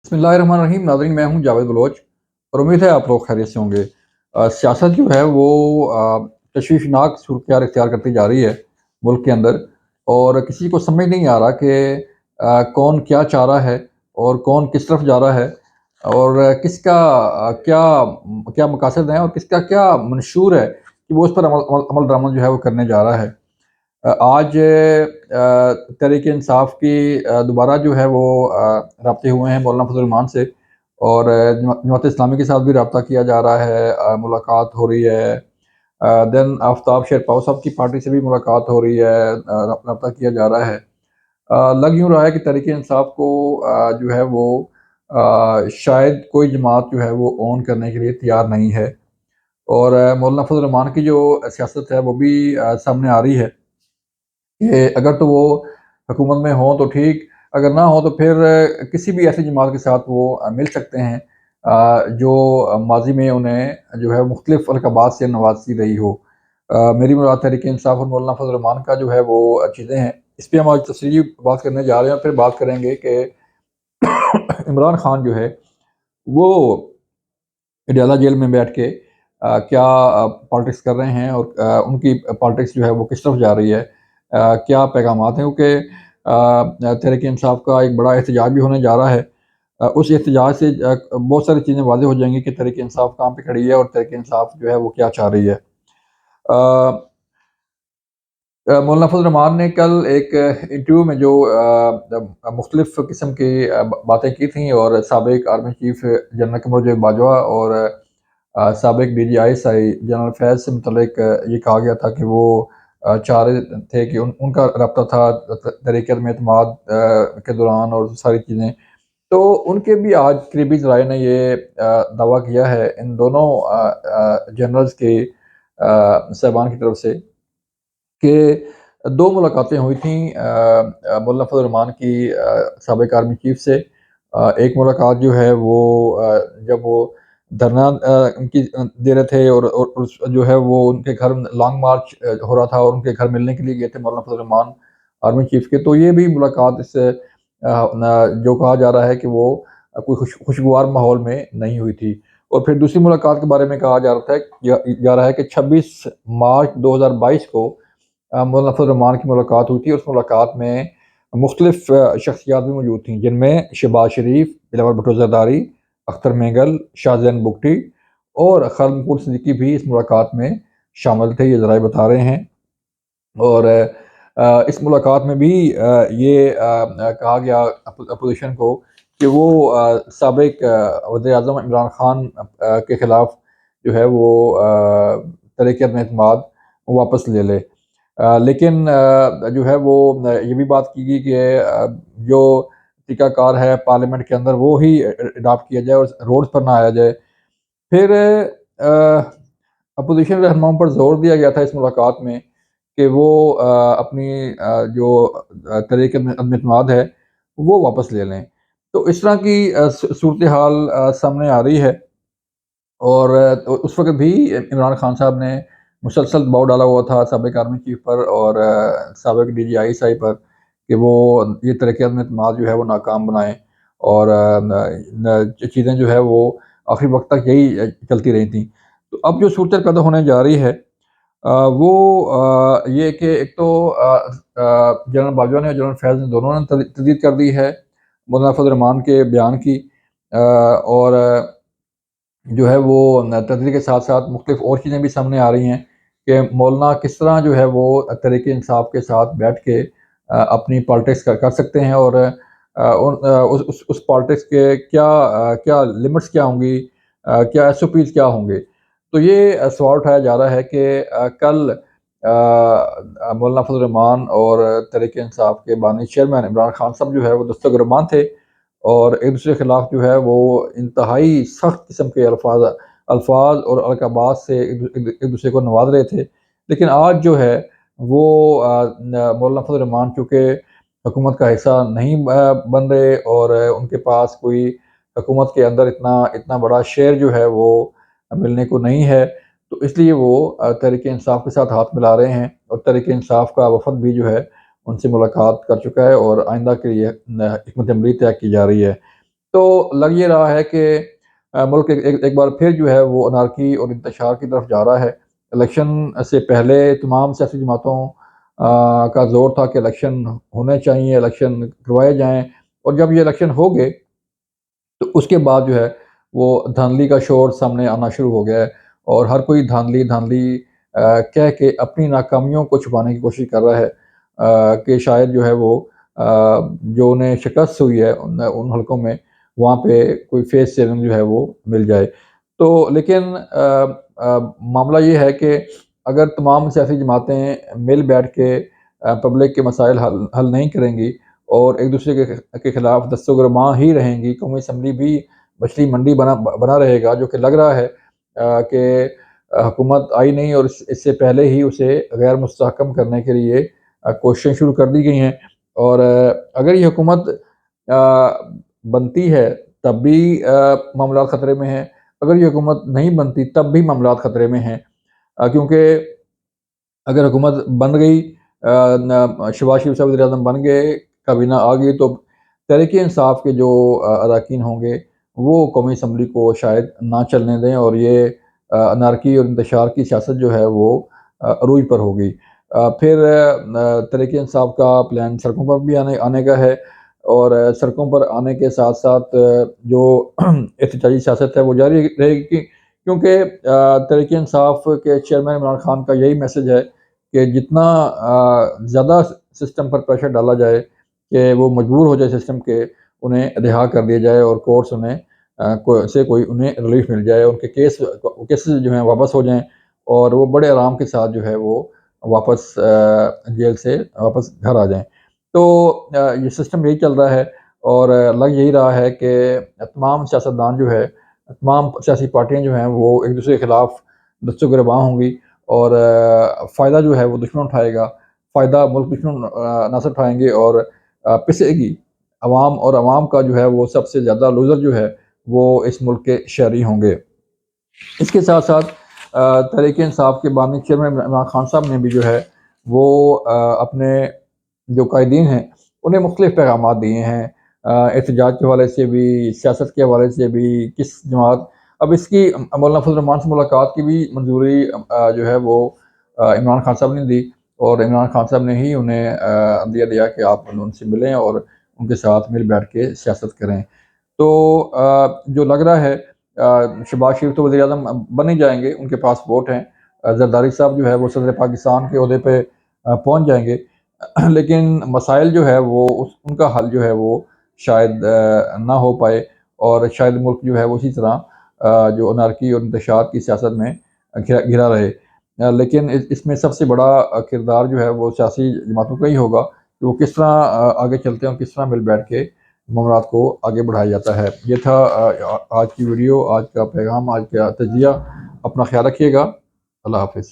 बिस्मिल्लाहिर्रहमानिर्रहीम। नाज़रीन, मैं हूं जावेद बलोच और उम्मीद है आप लोग खैरियत से होंगे। सियासत जो है वो तशवीशनाक सूरत इख्तियार करती जा रही है मुल्क के अंदर, और किसी को समझ नहीं आ रहा कि कौन क्या चाह रहा है और कौन किस तरफ जा रहा है, और किसका क्या क्या मकासद हैं और किसका क्या मंशूर है कि वो उस पर अमल अमल अमल दरामद जो है वो करने जा रहा है। आज तहरीक-ए-इंसाफ की दोबारा जो है वो राब्ते हुए हैं मौलाना फज़ल रहमान से, और जमात इस्लामी के साथ भी राब्ता किया जा रहा है, मुलाकात हो रही है। देन आफ्ताब शेरपाव साहब की पार्टी से भी मुलाकात हो रही है, राब्ता किया जा रहा है। लग यूँ रहा है कि तहरीक-ए-इंसाफ को जो है वो शायद कोई जमात जो है वो ओन करने के लिए तैयार नहीं है, और मौलाना फज़ल रहमान की जो सियासत है वो भी सामने आ रही है कि अगर तो वो हुकूमत में हों तो ठीक, अगर ना हो तो फिर किसी भी ऐसी जमात के साथ वो मिल सकते हैं जो माज़ी में उन्हें जो है मुख्तलिफ़ अलक़ाबात से नवाज़ती रही हो। मेरी मुराद तहरीक-ए-इंसाफ और मौलाना फज़ल रहमान का जो है वो चीज़ें हैं। इस पे हम आज तफ़सीली बात करने जा रहे हैं, और फिर बात करेंगे कि इमरान खान जो है वो अडयाला जेल में बैठ के क्या पॉलिटिक्स कर रहे हैं, और उनकी पॉलिटिक्स जो है वो किस तरफ जा रही है, क्या पैगामात हैं, क्योंकि तहरीक इंसाफ का एक बड़ा एहतजाज भी होने जा रहा है। उस एहतजाज से बहुत सारी चीज़ें वाज़ेह हो जाएंगी कि तहरीक इंसाफ कहाँ पे खड़ी है और तहरीक इंसाफ जो है वो क्या चाह रही है। मौलाना फज़ल रहमान ने कल एक इंटरव्यू में जो मुख्तलिफ़ किस्म की बातें की थी, और साबिक़ army chief general Qamaruddin Bajwa और साबिक़ DGI जनरल फैज़ से मुतल्लिक ये कहा गया था कि वो चाह रहे थे कि उनका राब्ता था तहरीक अदम-ए-एतमाद के दौरान और सारी चीज़ें। तो उनके भी आज करीबी ज़राए ने ये दावा किया है इन दोनों जनरल्स के साहिबान की तरफ से कि 2 मुलाकातें हुई थी मौलाना फज़ल रहमान की साबिक़ आर्मी चीफ़ से। एक मुलाकात जो है वो जब वो धरना उनकी दे रहे थे, और उस जो है वो उनके घर लॉन्ग मार्च हो रहा था, और उनके घर मिलने के लिए गए थे मौलाना फज़ल रहमान आर्मी चीफ़ के। तो ये भी मुलाकात इस जो कहा जा रहा है कि वो कोई खुशगवार माहौल में नहीं हुई थी। और फिर दूसरी मुलाकात के बारे में कहा जा रहा था जा रहा है कि 26 मार्च 2022 को मौलाना फज़ल रहमान की मुलाकात हुई थी। उस मुलाकात में मुख्तलिफ़ शख्सियात भी मौजूद थीं, जिनमें शहबाज शरीफ, बिलावल भुट्टो ज़रदारी, अख्तर मेंगल, शाहज़ैन बुगटी और खालिद मकबूल सिद्दीकी भी इस मुलाकात में शामिल थे, ये ज़राए बता रहे हैं। और इस मुलाकात में भी ये कहा गया अपोज़िशन को कि वो साबिक़ वज़ीर-ए-आज़म इमरान खान के ख़िलाफ़ जो है वो तहरीक-ए-एतमाद वापस ले ले। लेकिन जो है वो ये भी बात की गई कि जो तरीक़ाकार है पार्लियामेंट के अंदर वो ही अडॉप्ट किया जाए और रोड्स पर ना आया जाए। फिर अपोज़िशन रहनुमाओं पर ज़ोर दिया गया था इस मुलाकात में कि वो अपनी जो तहरीक अदम-ए-एतमाद है वो वापस ले लें। तो इस तरह की सूरत हाल सामने आ रही है, और उस वक़्त भी इमरान खान साहब ने मुसलसल दबाव डाला हुआ था साबिक़ आर्मी चीफ़ पर और साबिक़ DGI पर कि वो ये तहरीक-ए-एतमाद जो है वो नाकाम बनाएँ, और चीज़ें जो है वो आखिरी वक़्त तक यही चलती रही थी। तो अब जो सूरत पैदा होने जा रही है वो ये कि एक तो जनरल बाजवा ने और जनरल फैज़ ने दोनों ने तस्दीक कर दी है मौलाना फज़ल रहमान के बयान की, और जो है वो तस्दीक के साथ-साथ मुख्तलिफ़ और चीज़ें भी सामने आ रही हैं कि मौलाना किस तरह जो है वो तहरीक-ए-इंसाफ के साथ बैठ के अपनी पॉलिटिक्स कर सकते हैं, और उस पॉलिटिक्स के क्या लिमिट्स क्या होंगी, क्या SOPs क्या होंगे। तो ये सवाल उठाया जा रहा है कि कल मौलाना फज़ल रहमान और तहरीक-ए-इंसाफ के बानी चेयरमैन इमरान खान साहब जो है वो दस्तगिरबान थे, और एक-दूसरे के खिलाफ जो है वो इंतहाई सख्त किस्म के अल्फाज और अलक़ाबात से एक-दूसरे को नवाज़ रहे थे। लेकिन आज जो है वो मौलाना फज़ल रहमान चूँकि हुकूमत का हिस्सा नहीं बन रहे, और उनके पास कोई हुकूमत के अंदर इतना इतना बड़ा शेयर जो है वो मिलने को नहीं है, तो इसलिए वो तहरीक-ए-इंसाफ के साथ हाथ मिला रहे हैं, और तहरीक-ए-इंसाफ का वफ़द भी जो है उनसे मुलाकात कर चुका है, और आइंदा के लिए हिकमत अमली तय की जा रही है। تو لگ یہ رہا ہے کہ ملک ایک بار پھر جو ہے وہ انارکی اور انتشار کی طرف جا رہا ہے۔ الیکشن سے پہلے تمام سیاسی جماعتوں کا زور تھا کہ الیکشن ہونے چاہیے، الیکشن کروائے جائیں، اور جب یہ الیکشن ہو گئے تو اس کے بعد جو ہے وہ دھاندلی کا شور سامنے آنا شروع ہو گیا ہے، اور ہر کوئی دھاندلی دھاندلی کہہ کے اپنی ناکامیوں کو چھپانے کی کوشش کر رہا ہے، کہ شاید جو ہے وہ جو انہیں شکست ہوئی ہے ان حلقوں میں، وہاں پہ کوئی فیس سیونگ جو ہے وہ مل جائے۔ تو لیکن معاملہ یہ ہے کہ اگر تمام سیاسی جماعتیں مل بیٹھ کے پبلک کے مسائل حل نہیں کریں گی، اور ایک دوسرے کے خلاف دست و گریباں ہی رہیں گی، قومی اسمبلی بھی مچھلی منڈی بنا رہے گا، جو کہ لگ رہا ہے کہ حکومت آئی نہیں، اور اس سے پہلے ہی اسے غیر مستحکم کرنے کے لیے کوششیں شروع کر دی گئی ہیں۔ اور اگر یہ حکومت بنتی ہے تب بھی معاملات خطرے میں ہیں، اگر یہ حکومت نہیں بنتی تب بھی معاملات خطرے میں ہیں، کیونکہ اگر حکومت بن گئی، شہباز شریف صاحب وزیر اعظم بن گئے، کابینہ آ گئی، تو تحریک انصاف کے جو اراکین ہوں گے وہ قومی اسمبلی کو شاید نہ چلنے دیں، اور یہ انارکی اور انتشار کی سیاست جو ہے وہ عروج پر ہوگی۔ پھر تحریک انصاف کا پلان سڑکوں پر بھی آنے کا ہے، اور سڑکوں پر آنے کے ساتھ ساتھ جو احتجاجی سیاست ہے وہ جاری رہے گی، کیونکہ تحریک انصاف کے چیئرمین عمران خان کا یہی میسج ہے کہ جتنا زیادہ سسٹم پر پریشر ڈالا جائے کہ وہ مجبور ہو جائے سسٹم کے انہیں رہا کر دیا جائے، اور کورٹس انہیں کوئی انہیں ریلیف مل جائے، ان کے کیسز جو ہیں واپس ہو جائیں، اور وہ بڑے آرام کے ساتھ جو ہے وہ واپس جیل سے واپس گھر آ جائیں۔ تو یہ سسٹم یہی چل رہا ہے، اور لگ یہی رہا ہے کہ تمام سیاستدان جو ہے، تمام سیاسی پارٹیاں جو ہیں وہ ایک دوسرے کے خلاف دست و گریباں ہوں گی، اور فائدہ جو ہے وہ دشمن اٹھائے گا، فائدہ ملک دشمن نہ صرف اٹھائیں گے، اور پسے گی عوام، اور عوام کا جو ہے وہ سب سے زیادہ لوزر جو ہے وہ اس ملک کے شہری ہوں گے۔ اس کے ساتھ ساتھ تحریک انصاف کے بانی چیئرمین عمران خان صاحب نے بھی جو ہے وہ اپنے جو قائدین ہیں انہیں مختلف پیغامات دیے ہیں، احتجاج کے حوالے سے بھی، سیاست کے حوالے سے بھی، کس جماعت، اب اس کی مولانا فضل الرحمان سے ملاقات کی بھی منظوری جو ہے وہ عمران خان صاحب نے دی، اور عمران خان صاحب نے ہی انہیں عندیہ دیا کہ آپ ان سے ملیں اور ان کے ساتھ مل بیٹھ کے سیاست کریں۔ تو جو لگ رہا ہے شہباز شریف تو وزیر اعظم بن ہی جائیں گے، ان کے پاس ووٹ ہیں، زرداری صاحب جو ہے وہ صدر پاکستان کے عہدے پہ پہنچ جائیں گے، لیکن مسائل جو ہے وہ ان کا حل جو ہے وہ شاید نہ ہو پائے، اور شاید ملک جو ہے وہ اسی طرح جو انارکی اور انتشار کی سیاست میں گھرا رہے۔ لیکن اس میں سب سے بڑا کردار جو ہے وہ سیاسی جماعتوں کا ہی ہوگا، کہ وہ کس طرح آگے چلتے ہیں، اور کس طرح مل بیٹھ کے معاملات کو آگے بڑھایا جاتا ہے۔ یہ تھا آج کی ویڈیو، آج کا پیغام، آج کا تجزیہ۔ اپنا خیال رکھیے گا۔ اللہ حافظ۔